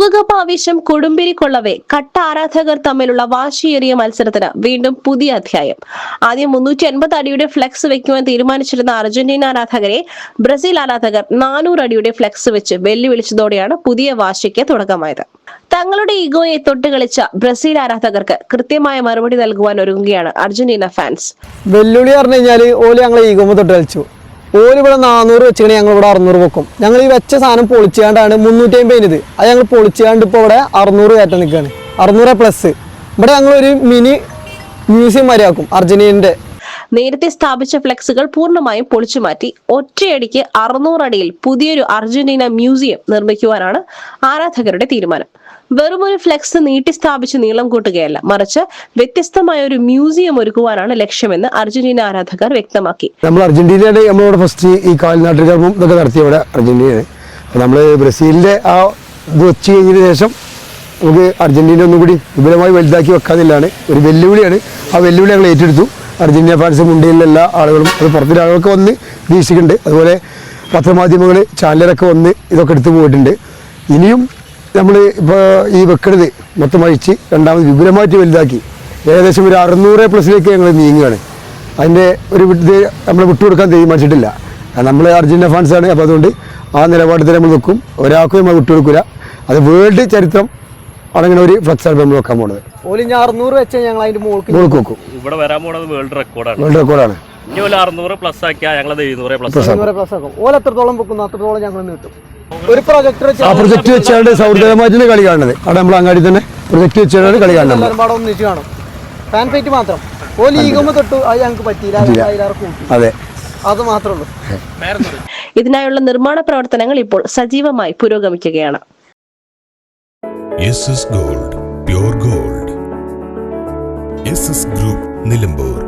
ലോകകപ്പ് ആവേശം കൊടുമ്പിരി കൊള്ളവേ കട്ട ആരാധകർ തമ്മിലുള്ള വാശിയേറിയ മത്സരത്തിന് വീണ്ടും പുതിയ അധ്യായം. ആദ്യം 350 അടിയുടെ ഫ്ലെക്സ് വെക്കുവാൻ തീരുമാനിച്ചിരുന്ന അർജന്റീന ആരാധകരെ ബ്രസീൽ ആരാധകർ 400 അടിയുടെ ഫ്ലെക്സ് വെച്ച് വെല്ലുവിളിച്ചതോടെയാണ് പുതിയ വാശിക്ക് തുടക്കമായത്. തങ്ങളുടെ ഈഗോയെ തൊട്ടുകളിച്ച ബ്രസീൽ ആരാധകർക്ക് കൃത്യമായ മറുപടി നൽകുവാൻ ഒരുങ്ങുകയാണ് അർജന്റീന ഫാൻസ്. വെല്ലുവിളി പറഞ്ഞു കഴിഞ്ഞാൽ ഓല് ഞങ്ങളെ ഈഗോമ തൊട്ട് കളിച്ചു. ഓല് ഇവിടെ 400 വെച്ചാൽ ഞങ്ങൾ ഇവിടെ 600 വെക്കും. ഞങ്ങൾ ഈ വെച്ച സാധനം പൊളിച്ചാണ്ടാണ് 350 അത് ഞങ്ങൾ പൊളിച്ചാണ്ട് ഇപ്പോൾ ഇവിടെ 600 കയറ്റം നിൽക്കുകയാണ്. 600+. ഇവിടെ ഞങ്ങളൊരു മിനി മ്യൂസിയം വരെയാക്കും അർജന്റീനന്റെ. നേരത്തെ സ്ഥാപിച്ച ഫ്ലെക്സുകൾ പൂർണ്ണമായും പൊളിച്ചു മാറ്റി ഒറ്റയടിക്ക് 600 അടിയിൽ പുതിയൊരു അർജന്റീന മ്യൂസിയം നിർമ്മിക്കുവാനാണ് ആരാധകരുടെ തീരുമാനം. വെറുമൊരു ഫ്ലെക്സ് നീട്ടി സ്ഥാപിച്ച് നീളം കൂട്ടുകയല്ല, മറിച്ച് വ്യത്യസ്തമായ ഒരു മ്യൂസിയം ഒരുക്കുവാനാണ് ലക്ഷ്യമെന്ന് അർജന്റീന ആരാധകർ വ്യക്തമാക്കി. നമ്മൾ അർജന്റീനയുടെ നമ്മളിവിടെ ഫസ്റ്റ് ഈ കാൽനാട്ടു കർമ്മം ഇതൊക്കെ നടത്തിയ ഇവിടെ അർജന്റീനയാണ്. അപ്പോൾ നമ്മൾ ബ്രസീലിന്റെ ആ ഇത് വെച്ച് കഴിഞ്ഞതിന് ശേഷം നമുക്ക് അർജന്റീന ഒന്നും കൂടി വിപുലമായി വലുതാക്കി വെക്കാന്നില്ലാണ് ഒരു വെല്ലുവിളിയാണ്. ആ വെല്ലുവിളി ഞങ്ങൾ ഏറ്റെടുത്തു. അർജന്റീന ഫാൻസ് മുണ്ടിലുള്ള എല്ലാ ആളുകളും അത് പുറത്തിലെ ആളുകളൊക്കെ വന്ന് വീക്ഷിക്കുന്നുണ്ട്. അതുപോലെ പത്രമാധ്യമങ്ങൾ ചാനലൊക്കെ വന്ന് ഇതൊക്കെ എടുത്തു പോയിട്ടുണ്ട്. ഇനിയും നമ്മൾ ഇപ്പോൾ ഈ വെക്കണത് മൊത്തം അഴിച്ച് രണ്ടാമത് വിപുലമായിട്ട് വലുതാക്കി ഏകദേശം ഒരു 600+ ഞങ്ങൾ നീങ്ങുകയാണ്. അതിൻ്റെ ഒരു ഇത് നമ്മൾ വിട്ടുകൊടുക്കാൻ തീരുമാനിച്ചിട്ടില്ല. നമ്മൾ അർജന്റീന ഫാൻസാണ്. അപ്പോൾ അതുകൊണ്ട് ആ നിലപാടിൽ നമ്മൾ വെക്കും. ഒരാൾക്കും നമ്മൾ വിട്ടുകൊടുക്കില്ല. അത് വേൾഡ് ചരിത്രം അങ്ങനെ ഒരു ഫ്ലക്സ് ആണ് നമ്മൾ വെക്കാൻ പോകുന്നത്. 600 വെച്ചാൽ ഞങ്ങൾ അതിന്റെ മുകളിൽ വെക്കും. ഇവിടെ വരാൻ പോകുന്നത് വേൾഡ് റെക്കോർഡാണ്. വേൾഡ് റെക്കോർഡാണ്. ഇനി 600+ ആക്കിയാൽ ഞങ്ങൾ 700+ ആക്കും. ഓല എത്രത്തോളം വെക്കുന്നു അത്രത്തോളം ഞങ്ങൾ നീട്ടും. ഒരു പ്രൊജക്ടർ ആ പ്രൊജക്ട് വെച്ചാണ്ട് സൗഹൃദമായിട്ട് കളി കാണുന്നത്. അവിടെ നമ്മൾ അങ്ങാടി തന്നെ പ്രൊജക്ട് വെച്ചാണ് കളി കാണുന്നത്. കാണും. ഫാൻ ഫൈറ്റ് മാത്രം ഓല ഈഗോമ തൊട്ടു അത് ഞങ്ങൾക്ക് പറ്റിയില്ല. അതെ, അത് മാത്രമേ ഉള്ളൂ. ഇതിനായുള്ള നിർമ്മാണ പ്രവർത്തനങ്ങൾ ഇപ്പോൾ സജീവമായി പുരോഗമിക്കുകയാണ്. SS Gold, pure gold. SS Group, Nilambur.